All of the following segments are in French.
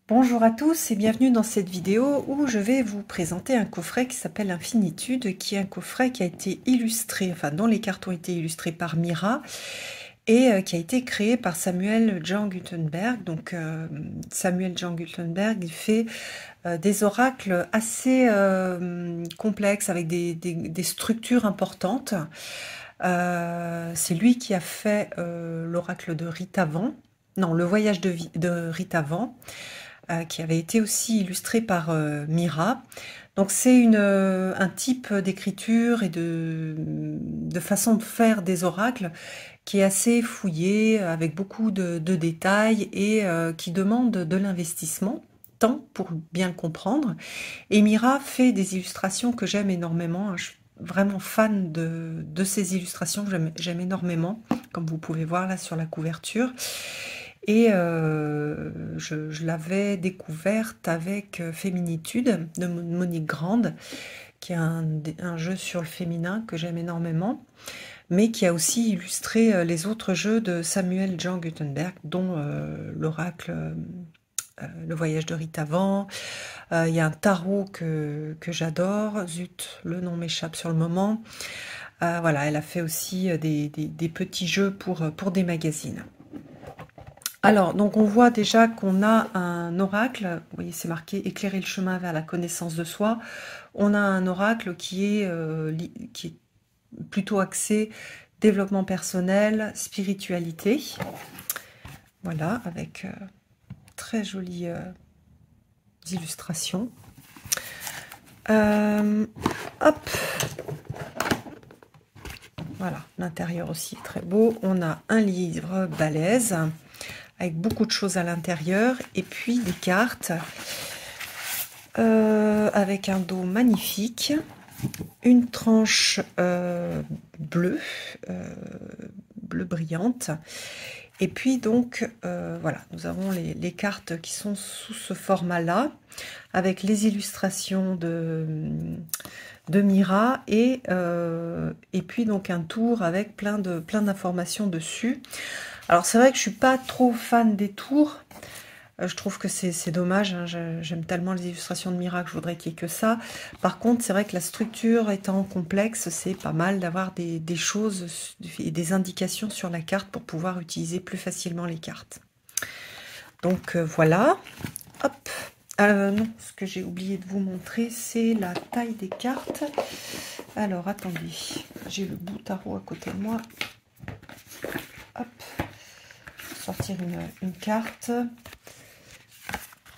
Bonjour à tous et bienvenue dans cette vidéo où je vais vous présenter un coffret qui s'appelle Infinitude, qui est un coffret qui a été illustré, enfin dont les cartes ont été illustrées par Mira et qui a été créé par Samuel Jean Gutenberg. Donc Samuel Jean Gutenberg, il fait des oracles assez complexes avec des structures importantes. C'est lui qui a fait l'oracle de Ritavan, non, le voyage de Ritavan, qui avait été aussi illustré par Mira. Donc c'est un type d'écriture et de façon de faire des oracles qui est assez fouillé, avec beaucoup de détails et qui demande de l'investissement, temps pour bien le comprendre. Et Mira fait des illustrations que j'aime énormément. Je suis vraiment fan de ces illustrations, j'aime énormément, comme vous pouvez voir là sur la couverture. Et je l'avais découverte avec Féminitude de Monique Grande, qui est un jeu sur le féminin que j'aime énormément, mais qui a aussi illustré les autres jeux de Samuel Jean Gutenberg, dont l'oracle, le voyage de Ritavan. Il y a un tarot que j'adore, zut, le nom m'échappe sur le moment. Voilà, elle a fait aussi des petits jeux pour des magazines. Alors, donc on voit déjà qu'on a un oracle, vous voyez c'est marqué « Éclairer le chemin vers la connaissance de soi ». On a un oracle qui est plutôt axé développement personnel, spiritualité. Voilà, avec très jolies illustrations. Hop. Voilà, l'intérieur aussi est très beau. On a un livre balèze, avec beaucoup de choses à l'intérieur, et puis des cartes avec un dos magnifique, une tranche bleue, bleu brillante, et puis donc voilà, nous avons les cartes qui sont sous ce format-là, avec les illustrations de Mira, et puis donc un tour avec plein d'informations dessus. Alors c'est vrai que je suis pas trop fan des tours, je trouve que c'est dommage, hein. J'aime tellement les illustrations de Mira que je voudrais qu'il n'y ait que ça. Par contre, c'est vrai que la structure étant complexe, c'est pas mal d'avoir des choses et des indications sur la carte pour pouvoir utiliser plus facilement les cartes. Donc voilà, hop. Non, ce que j'ai oublié de vous montrer, c'est la taille des cartes. Alors attendez, j'ai le bout tarot à côté de moi. Hop. Sortir une carte,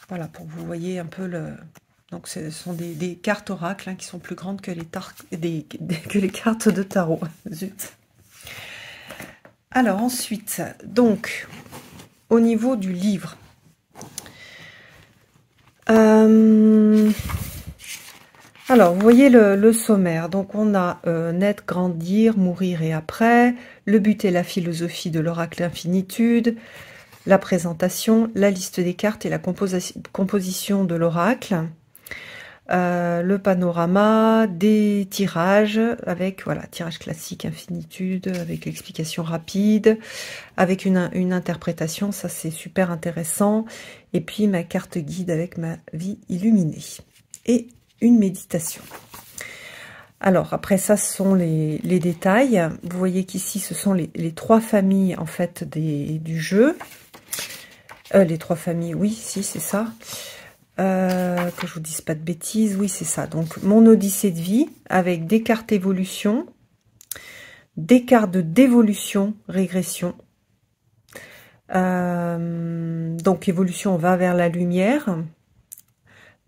voilà, pour que vous voyez un peu le... Donc ce sont des cartes oracles, hein, qui sont plus grandes que les cartes de tarot. Zut. Alors ensuite, donc au niveau du livre, alors vous voyez le sommaire. Donc on a naître, grandir, mourir et après, le but et la philosophie de l'oracle Infinitude, la présentation, la liste des cartes et la composition de l'oracle, le panorama, des tirages avec, voilà, tirage classique Infinitude, avec l'explication rapide, avec une interprétation, ça c'est super intéressant, et puis ma carte guide avec ma vie illuminée, et une méditation. Alors après ça, ce sont les détails. Vous voyez qu'ici ce sont les trois familles en fait du jeu. Les trois familles, oui, si c'est ça. Que je vous dise pas de bêtises, oui c'est ça. Donc mon odyssée de vie avec des cartes évolution, des cartes de dévolution, régression. Donc évolution, on va vers la lumière.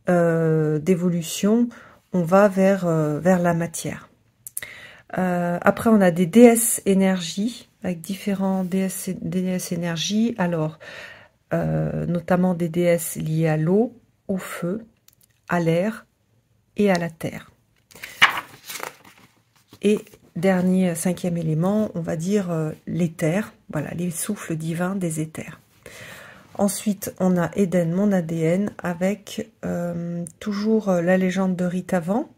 D'évolution, on va vers la matière. Après, on a des déesses énergie, avec différents déesses énergie. Alors, notamment des déesses liées à l'eau, au feu, à l'air et à la terre. Et dernier, cinquième élément, on va dire l'éther. Voilà, les souffles divins des éthers. Ensuite, on a Eden, mon ADN, avec toujours la légende de Ritavan,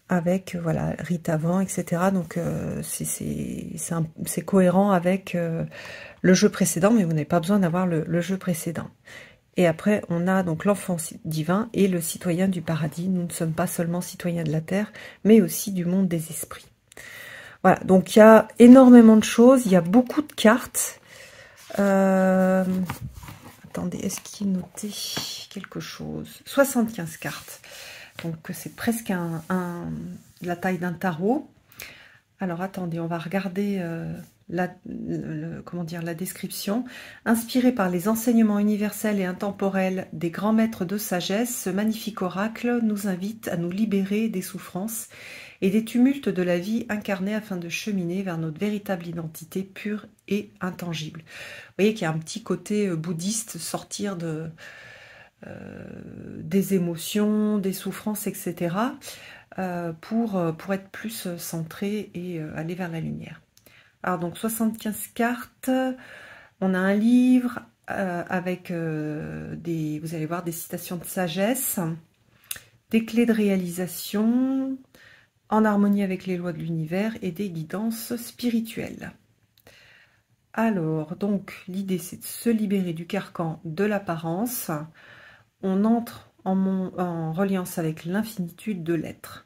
avec voilà Ritavan, etc. Donc c'est cohérent avec le jeu précédent, mais vous n'avez pas besoin d'avoir le jeu précédent. Et après, on a donc l'enfant divin et le citoyen du paradis. Nous ne sommes pas seulement citoyens de la terre, mais aussi du monde des esprits. Voilà, donc il y a énormément de choses, il y a beaucoup de cartes. Attendez, est-ce qu'il est noté quelque chose? 75 cartes. Donc c'est presque la taille d'un tarot. Alors attendez, on va regarder comment dire, la description. Inspiré par les enseignements universels et intemporels des grands maîtres de sagesse, ce magnifique oracle nous invite à nous libérer des souffrances et des tumultes de la vie incarnée afin de cheminer vers notre véritable identité pure et intangible. Vous voyez qu'il y a un petit côté bouddhiste, sortir des émotions, des souffrances, etc. Pour être plus centré et aller vers la lumière. Alors donc 75 cartes, on a un livre avec vous allez voir des citations de sagesse, des clés de réalisation, en harmonie avec les lois de l'univers et des guidances spirituelles. Alors, donc, l'idée, c'est de se libérer du carcan de l'apparence. On entre en reliance avec l'infinitude de l'être.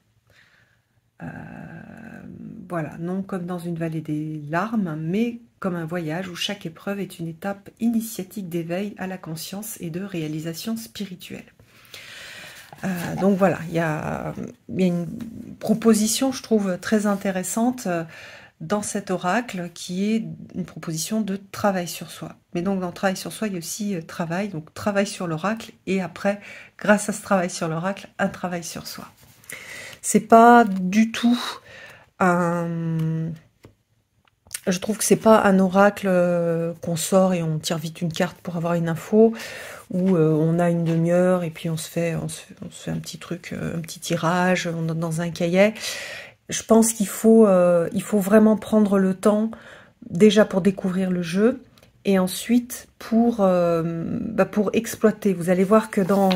Voilà, non comme dans une vallée des larmes, mais comme un voyage où chaque épreuve est une étape initiatique d'éveil à la conscience et de réalisation spirituelle. Donc voilà, il y a une proposition, je trouve, très intéressante dans cet oracle, qui est une proposition de travail sur soi. Mais donc dans le travail sur soi, il y a aussi travail, donc travail sur l'oracle, et après, grâce à ce travail sur l'oracle, un travail sur soi. C'est pas du tout je trouve que c'est pas un oracle qu'on sort et on tire vite une carte pour avoir une info, où on a une demi-heure et puis on se fait un petit truc, un petit tirage, on est dans un cahier. Je pense qu'il faut vraiment prendre le temps, déjà pour découvrir le jeu, et ensuite pour exploiter. Vous allez voir que dans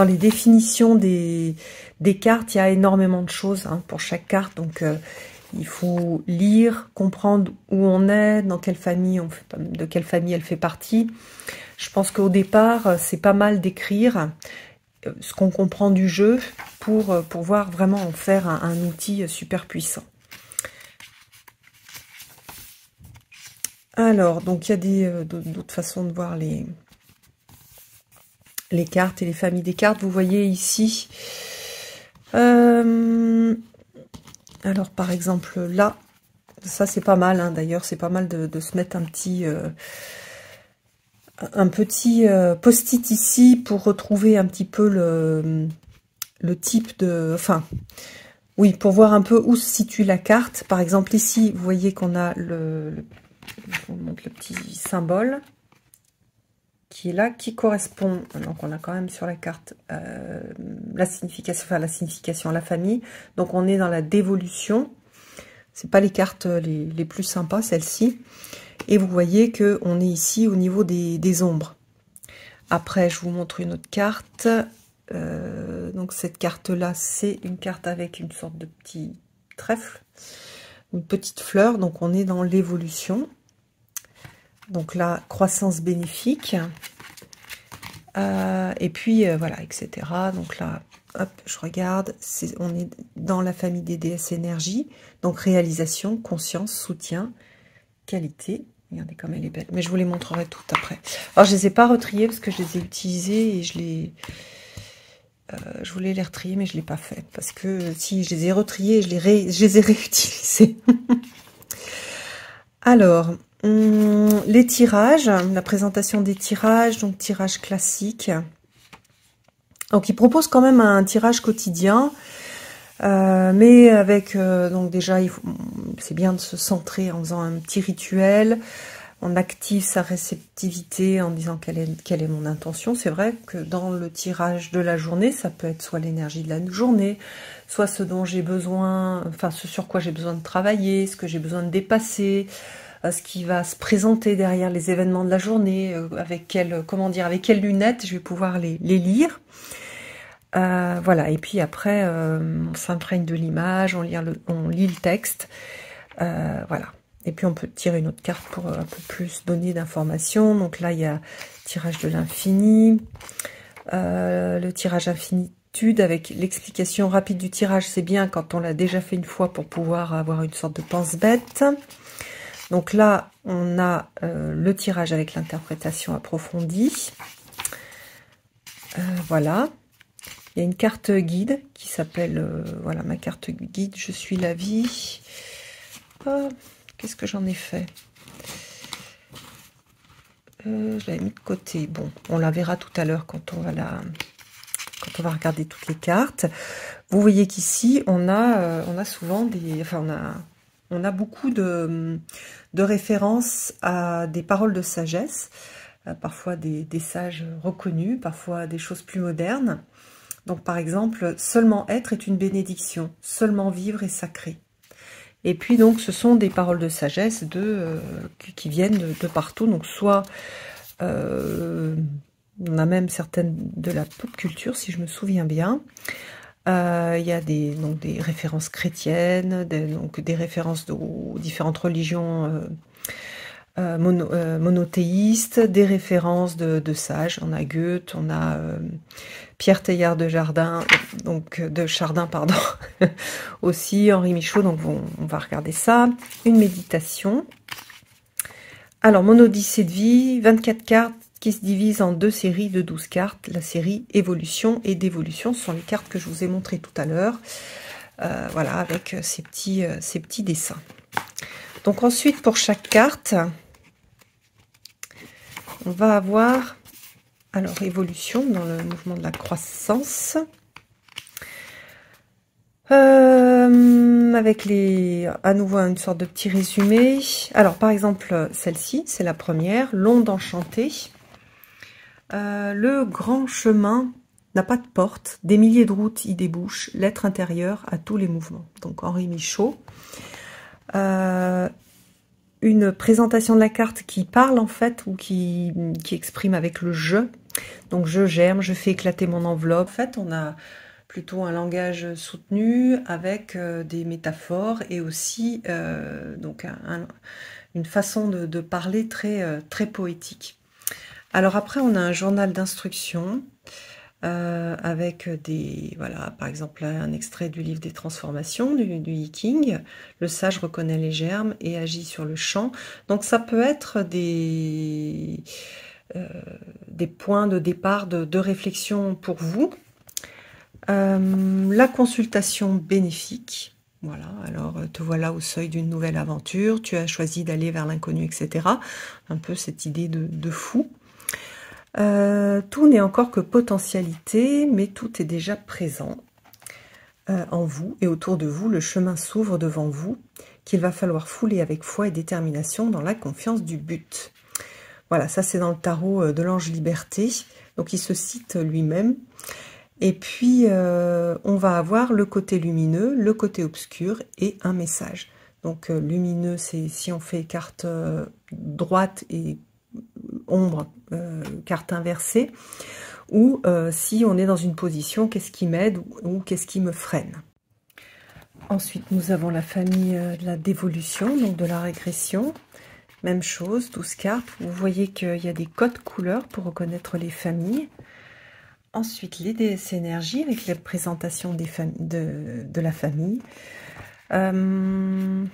les définitions des cartes, il y a énormément de choses pour chaque carte, donc il faut lire, comprendre où on est, de quelle famille elle fait partie. Je pense qu'au départ, c'est pas mal d'écrire ce qu'on comprend du jeu pour pouvoir vraiment en faire un outil super puissant. Alors, donc il y a d'autres façons de voir les cartes et les familles des cartes. Vous voyez ici, alors par exemple là, ça c'est pas mal, d'ailleurs c'est pas mal de se mettre un petit post-it ici pour retrouver un petit peu le type de... Enfin, oui, pour voir un peu où se situe la carte. Par exemple ici, vous voyez qu'on a je vous montre le petit symbole qui est là, qui correspond, donc on a quand même sur la carte la signification à la famille, donc on est dans la dévolution, c'est pas les cartes les plus sympas, celle-ci, et vous voyez que on est ici au niveau des ombres. Après, je vous montre une autre carte, donc cette carte-là, c'est une carte avec une sorte de petit trèfle, une petite fleur, donc on est dans l'évolution. Donc la croissance bénéfique, et puis voilà, etc. Donc là, hop, je regarde, on est dans la famille des déesses énergie, donc réalisation, conscience, soutien, qualité. Regardez comme elle est belle, mais je vous les montrerai toutes après. Alors je les ai pas retriées parce que je les ai utilisées et je voulais les retrier, mais je l'ai pas fait parce que si je les ai retriées, je les ai réutilisées. Alors, les tirages, la présentation des tirages, donc tirage classique. Donc il propose quand même un tirage quotidien, mais avec donc déjà c'est bien de se centrer en faisant un petit rituel. On active sa réceptivité en disant quelle est mon intention. C'est vrai que dans le tirage de la journée, ça peut être soit l'énergie de la journée, soit ce dont j'ai besoin, enfin ce sur quoi j'ai besoin de travailler, ce que j'ai besoin de dépasser, ce qui va se présenter derrière les événements de la journée, avec quelles lunettes je vais pouvoir les lire. Voilà, et puis après, on s'imprègne de l'image, on lit le texte. Voilà. Et puis on peut tirer une autre carte pour un peu plus donner d'informations. Donc là, il y a tirage de l'infini, le tirage infinitude avec l'explication rapide du tirage. C'est bien quand on l'a déjà fait une fois pour pouvoir avoir une sorte de pense-bête. Donc là, on a le tirage avec l'interprétation approfondie. Voilà. Il y a une carte guide qui s'appelle, voilà, ma carte guide, je suis la vie. Qu'est-ce que j'en ai fait? Je l'avais mis de côté. Bon, on la verra tout à l'heure quand on va regarder toutes les cartes. Vous voyez qu'ici, on a souvent des... Enfin, on a beaucoup de références à des paroles de sagesse, parfois des sages reconnus, parfois des choses plus modernes. Donc, par exemple, seulement être est une bénédiction, seulement vivre est sacré. Et puis, donc, ce sont des paroles de sagesse qui viennent de partout. Donc, soit, on a même certaines de la pop culture, si je me souviens bien. Il y a donc des références chrétiennes, donc des références aux différentes religions monothéistes, des références de sages. On a Goethe, on a Pierre Teilhard de Chardin, pardon, aussi Henri Michaud. Donc on va regarder ça. Une méditation. Alors, mon odyssée de vie, 24 cartes qui se divisent en deux séries de 12 cartes. La série évolution et dévolution, ce sont les cartes que je vous ai montrées tout à l'heure. Voilà, avec ces petits dessins. Donc ensuite, pour chaque carte, on va avoir, alors, évolution dans le mouvement de la croissance. Avec à nouveau une sorte de petit résumé. Alors, par exemple, celle-ci, c'est la première, l'onde enchantée. Le grand chemin n'a pas de porte, des milliers de routes y débouchent, l'être intérieur à tous les mouvements. Donc, Henri Michaud. Une présentation de la carte qui parle, en fait, ou qui exprime avec le « je ». Donc, je germe, je fais éclater mon enveloppe. En fait, on a plutôt un langage soutenu avec des métaphores et aussi donc une façon de parler très poétique. Alors après, on a un journal d'instruction avec voilà, par exemple un extrait du livre des transformations du I Ching. Le sage reconnaît les germes et agit sur le champ. Donc ça peut être des points de départ de réflexion pour vous. La consultation bénéfique, voilà, alors te voilà au seuil d'une nouvelle aventure, tu as choisi d'aller vers l'inconnu, etc. Un peu cette idée de fou. Tout n'est encore que potentialité, mais tout est déjà présent en vous et autour de vous. Le chemin s'ouvre devant vous, qu'il va falloir fouler avec foi et détermination dans la confiance du but. Voilà, ça c'est dans le tarot de l'ange Liberté, donc il se cite lui-même. Et puis, on va avoir le côté lumineux, le côté obscur et un message. Donc, lumineux, c'est si on fait carte droite et ombre, carte inversée. Ou si on est dans une position, qu'est-ce qui m'aide ou qu'est-ce qui me freine. Ensuite, nous avons la famille de la dévolution, donc de la régression. Même chose, 12 cartes. Vous voyez qu'il y a des codes couleurs pour reconnaître les familles. Ensuite, les déesses énergie avec la présentation de la famille. Une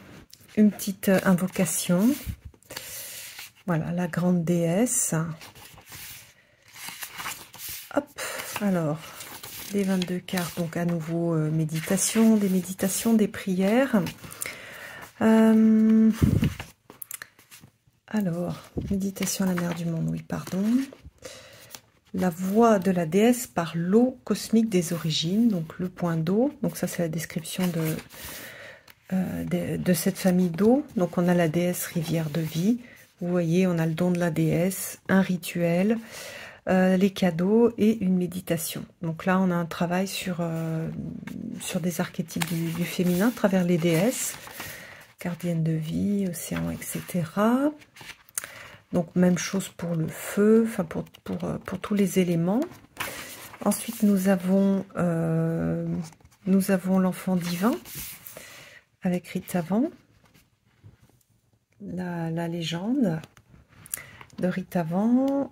petite invocation. Voilà, la grande déesse. Hop, alors, les 22 cartes, donc à nouveau méditation, des méditations, des prières. Alors, méditation à la mer du monde, oui, pardon. La voix de la déesse par l'eau cosmique des origines, donc le point d'eau. Donc ça, c'est la description de cette famille d'eau. Donc on a la déesse rivière de vie. Vous voyez, on a le don de la déesse, un rituel, les cadeaux et une méditation. Donc là, on a un travail sur des archétypes du féminin à travers les déesses. Gardienne de vie, océan, etc. Donc, même chose pour le feu, enfin pour tous les éléments. Ensuite, nous avons l'enfant divin avec Rite Avant. la légende de Ritavan.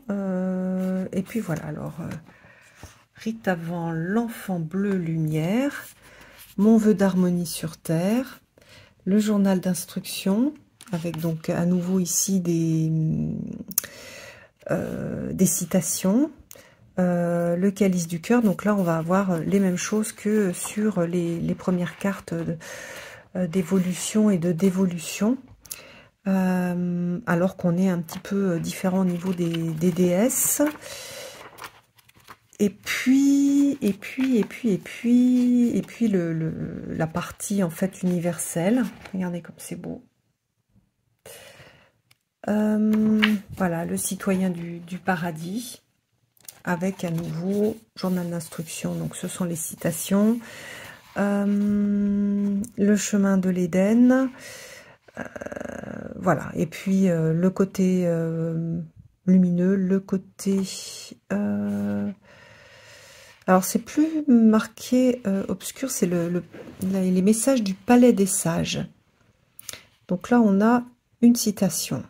Et puis voilà, alors Ritavan, l'enfant bleu lumière, mon vœu d'harmonie sur terre, le journal d'instruction, avec donc à nouveau ici des citations, le calice du cœur. Donc là on va avoir les mêmes choses que sur les premières cartes d'évolution et de dévolution, alors qu'on est un petit peu différent au niveau des déesses. Et puis la partie en fait universelle. Regardez comme c'est beau. Voilà, le citoyen du paradis, avec à nouveau journal d'instruction. Donc ce sont les citations. Le chemin de l'Éden. Voilà, et puis le côté lumineux, le côté... alors c'est plus marqué obscur, c'est les messages du palais des sages. Donc là on a une citation.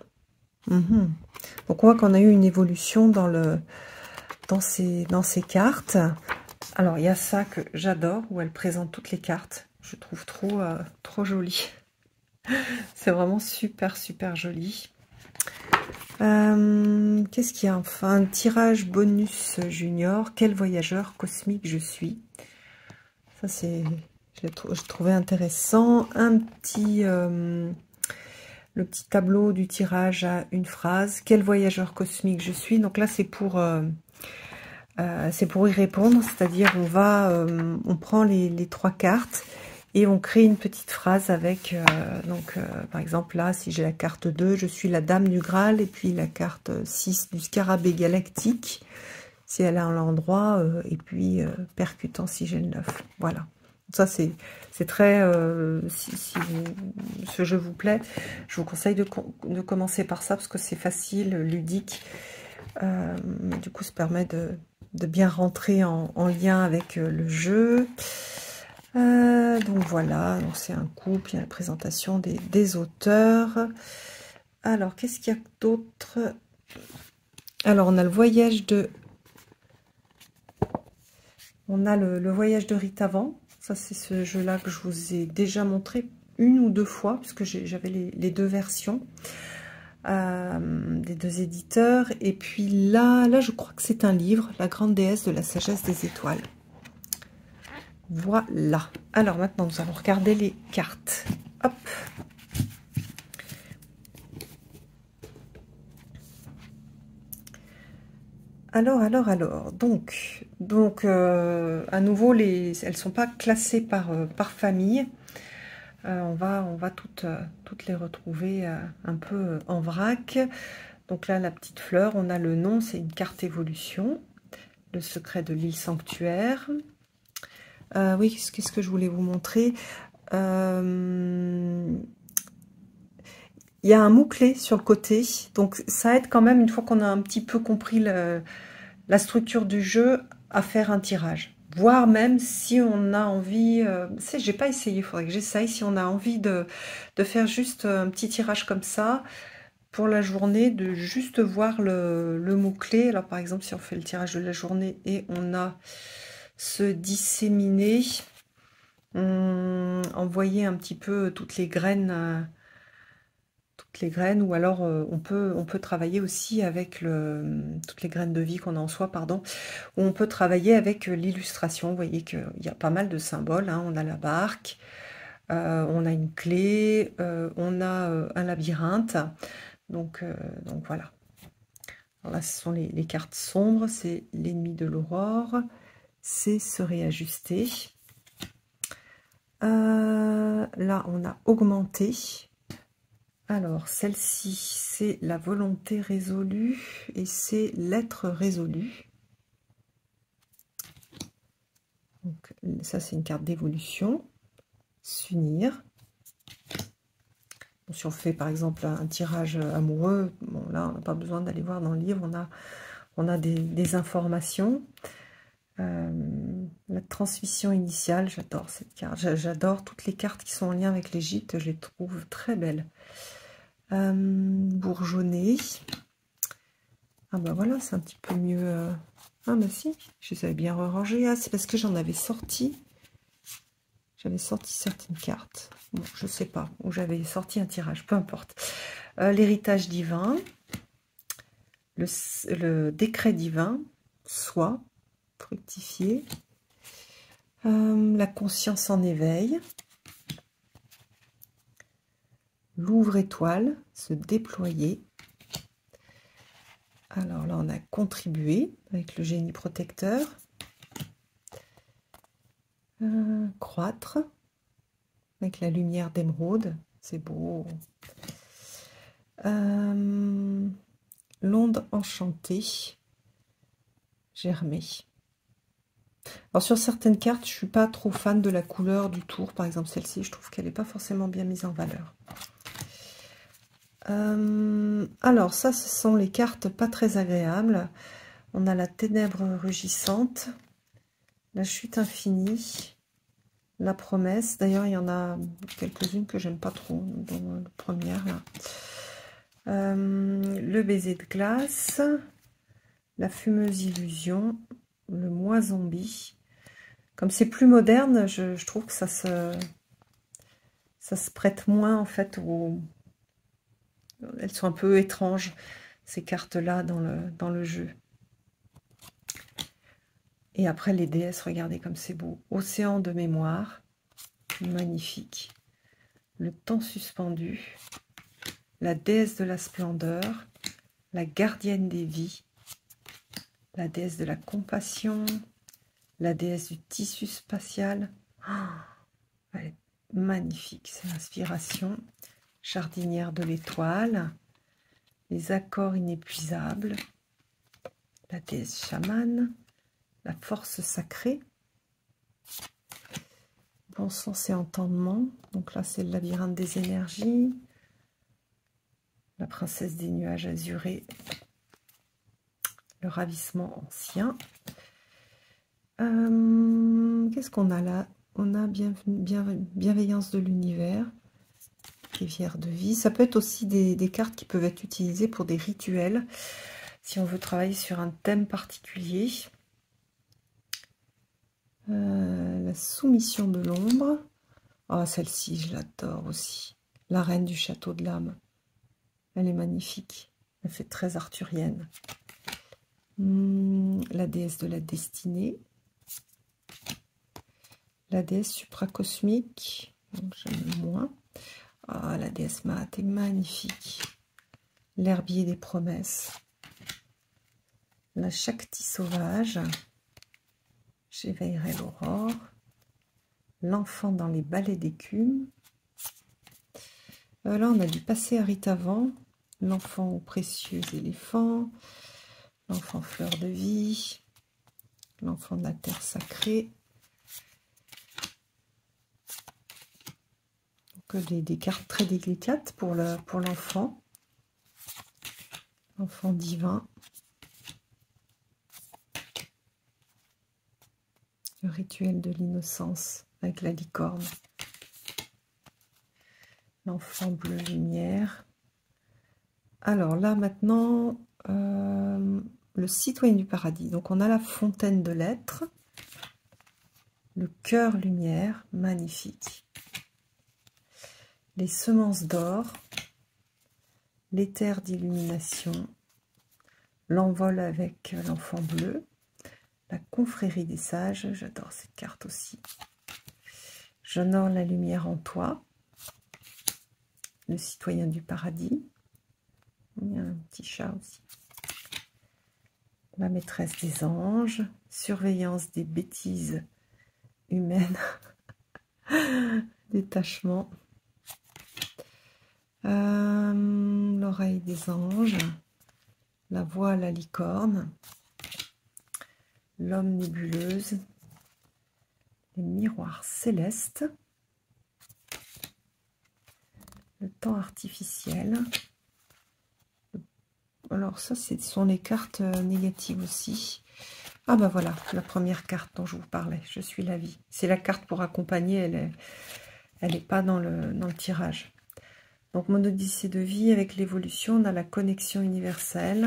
Donc on voit qu'on a eu une évolution dans ces cartes. Alors il y a ça que j'adore, où elle présente toutes les cartes. Je trouve trop joli. C'est vraiment super joli. Qu'est-ce qu'il y a enfin? Un tirage bonus junior. Quel voyageur cosmique je suis. Ça c'est, je trouvais intéressant. Un petit, le petit tableau du tirage à une phrase. Quel voyageur cosmique je suis. Donc là c'est pour y répondre. C'est-à-dire on prend les 3 cartes. Et on crée une petite phrase avec, par exemple là, si j'ai la carte 2, je suis la dame du Graal, et puis la carte 6 du scarabée galactique, si elle a un endroit, et puis percutant si j'ai le 9. Voilà. Ça, c'est très... si ce jeu vous plaît, je vous conseille de commencer par ça, parce que c'est facile, ludique. Mais du coup, ça permet de bien rentrer en lien avec le jeu. Donc voilà, c'est un couple, il y a la présentation des auteurs. Alors, qu'est-ce qu'il y a d'autre? Alors, on a le voyage de... On a le voyage de Ritavan. Ça, c'est ce jeu-là que je vous ai déjà montré 1 ou 2 fois, puisque j'avais les 2 versions des 2 éditeurs. Et puis là, je crois que c'est un livre, La grande déesse de la sagesse des étoiles. Voilà. Alors maintenant, nous allons regarder les cartes. Hop. Alors. Donc à nouveau, elles sont pas classées par famille. On va toutes les retrouver un peu en vrac. Donc là, la petite fleur, on a le nom, c'est une carte évolution. Le secret de l'île sanctuaire. Oui, qu'est-ce que je voulais vous montrer? Il y a un mot-clé sur le côté, donc ça aide quand même, une fois qu'on a un petit peu compris la structure du jeu, à faire un tirage. Voire même si on a envie, j'ai pas essayé, il faudrait que j'essaye, si on a envie de faire juste un petit tirage comme ça, pour la journée, de juste voir le mot-clé. Alors par exemple, si on fait le tirage de la journée et on a se disséminer, envoyer un petit peu toutes les graines, ou alors on peut travailler aussi avec toutes les graines de vie qu'on a en soi, pardon, ou on peut travailler avec l'illustration. Vous voyez qu'il y a pas mal de symboles, hein. On a la barque, on a une clé, on a un labyrinthe, donc voilà. Alors là, ce sont les cartes sombres, c'est l'ennemi de l'aurore, c'est se réajuster. Là, on a augmenté. Alors, celle-ci, c'est la volonté résolue et c'est l'être résolu. Donc, ça, c'est une carte d'évolution. S'unir. Bon, si on fait, par exemple, un tirage amoureux, bon, là, on n'a pas besoin d'aller voir dans le livre, on a des informations. La transmission initiale, j'adore cette carte. J'adore toutes les cartes qui sont en lien avec l'Égypte, je les trouve très belles. bourgeonné. Ah bah voilà, c'est un petit peu mieux. Ah bah si, je les avais bien rangés. Ah, c'est parce que j'en avais sorti. J'avais sorti certaines cartes. Bon, je sais pas. Ou j'avais sorti un tirage, peu importe. L'héritage divin. Le décret divin. Soit. Fructifier. La conscience en éveil. L'ouvre-étoile. Se déployer. Alors là, on a contribué avec le génie protecteur. Croître avec la lumière d'émeraude. C'est beau. L'onde enchantée. Germer. Alors sur certaines cartes, je suis pas trop fan de la couleur du tour. Par exemple, celle-ci, je trouve qu'elle n'est pas forcément bien mise en valeur. Alors ça, ce sont les cartes pas très agréables. On a la ténèbre rugissante, la chute infinie, la promesse. D'ailleurs, il y en a quelques-unes que j'aime pas trop, dont la première là. Le baiser de glace, la fumeuse illusion, le moi zombie. Comme c'est plus moderne, je trouve que ça se prête moins en fait aux... Elles sont un peu étranges, ces cartes-là, dans le jeu. Et après, les déesses, regardez comme c'est beau. Océan de mémoire, magnifique. Le temps suspendu, la déesse de la splendeur, la gardienne des vies, la déesse de la compassion, la déesse du tissu spatial. Oh, elle est magnifique, c'est l'inspiration. Jardinière de l'étoile, les accords inépuisables, la déesse chamane, la force sacrée, bon sens et entendement. Donc là, c'est le labyrinthe des énergies, la princesse des nuages azurés, le ravissement ancien. Qu'est-ce qu'on a là? On a bienveillance de l'univers, rivière de vie. Ça peut être aussi des cartes qui peuvent être utilisées pour des rituels, si on veut travailler sur un thème particulier. La soumission de l'ombre. Oh, celle-ci, je l'adore aussi. La reine du château de l'âme. Elle est magnifique. Elle fait très arthurienne. La déesse de la destinée. La déesse supracosmique. J'aime moins. Ah, la déesse Maat est magnifique. L'herbier des promesses. La Shakti sauvage. J'éveillerai l'aurore. L'enfant dans les balais d'écume. Là, on a dû passer à rite avant. L'enfant aux précieux éléphants. L'enfant fleur de vie. L'enfant de la terre sacrée. Donc, des cartes très délicates pour l'enfant. L'enfant divin. Le rituel de l'innocence avec la licorne. L'enfant bleu lumière. Alors là maintenant, le citoyen du paradis. Donc on a la fontaine de lettres. Le cœur lumière, magnifique. Les semences d'or. L'éther d'illumination. L'envol avec l'enfant bleu. La confrérie des sages, j'adore cette carte aussi. J'honore la lumière en toi. Le citoyen du paradis. Il y a un petit chat aussi. La maîtresse des anges. Surveillance des bêtises humaines. Détachement. L'oreille des anges. La voix à la licorne. L'homme nébuleuse. Les miroirs célestes. Le temps artificiel. Alors ça, ce sont les cartes négatives aussi. Ah ben voilà, la première carte dont je vous parlais. Je suis la vie. C'est la carte pour accompagner, elle est pas dans le tirage. Donc, mon odyssée de vie avec l'évolution, on a la connexion universelle,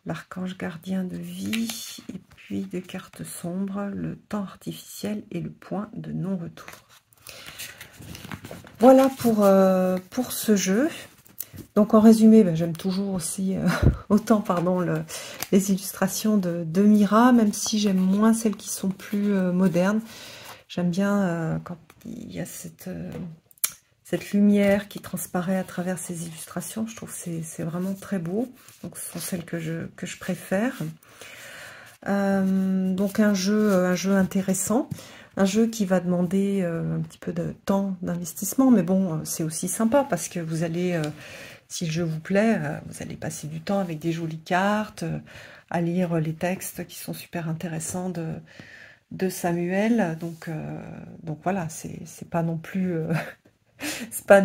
l'archange gardien de vie, et puis des cartes sombres, le temps artificiel et le point de non-retour. Voilà pour ce jeu. Donc en résumé, ben, j'aime toujours aussi autant les illustrations de Mira, même si j'aime moins celles qui sont plus modernes. J'aime bien quand il y a cette lumière qui transparaît à travers ces illustrations. Je trouve que c'est vraiment très beau. Donc ce sont celles que je préfère. Donc un jeu intéressant. Un jeu qui va demander un petit peu de temps d'investissement, mais bon, c'est aussi sympa parce que vous allez, si le jeu vous plaît, vous allez passer du temps avec des jolies cartes, à lire les textes qui sont super intéressants de Samuel. Donc voilà, c'est pas non plus, c'est pas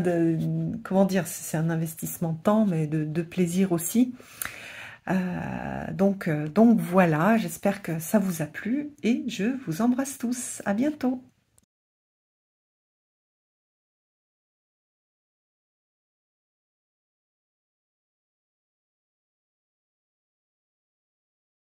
comment dire, c'est un investissement de temps, mais de plaisir aussi. Donc voilà, j'espère que ça vous a plu et je vous embrasse tous. À bientôt.